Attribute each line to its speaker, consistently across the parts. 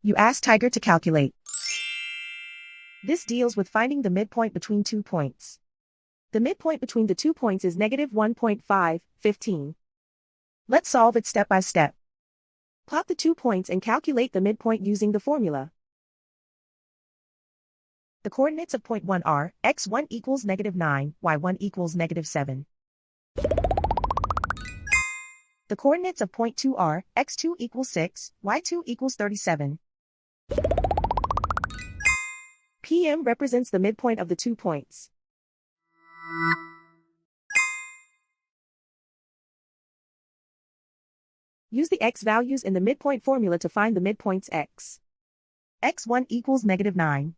Speaker 1: You ask Tiger to calculate. This deals with finding the midpoint between 2 points. The midpoint between the 2 points is -1.5, 15. Let's solve it step by step. Plot the 2 points and calculate the midpoint using the formula. The coordinates of point 1 are, x1 equals -9, y1 equals -7. The coordinates of point 2 are, x2 equals 6, y2 equals 37. PM represents the midpoint of the 2 points. Use the x values in the midpoint formula to find the midpoints x. x1 equals -9.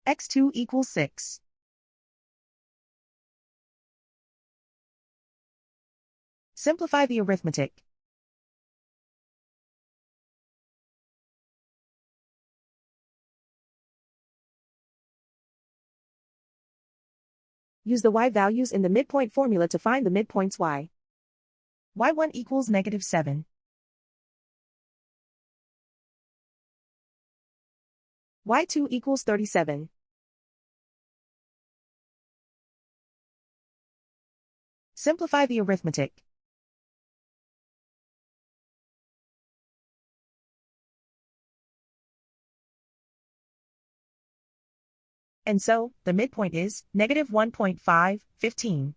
Speaker 1: x2 equals 6. Simplify the arithmetic. Use the y values in the midpoint formula to find the midpoints y. y1 equals -7. y2 equals 37. Simplify the arithmetic. And so, the midpoint is -1.5, 15.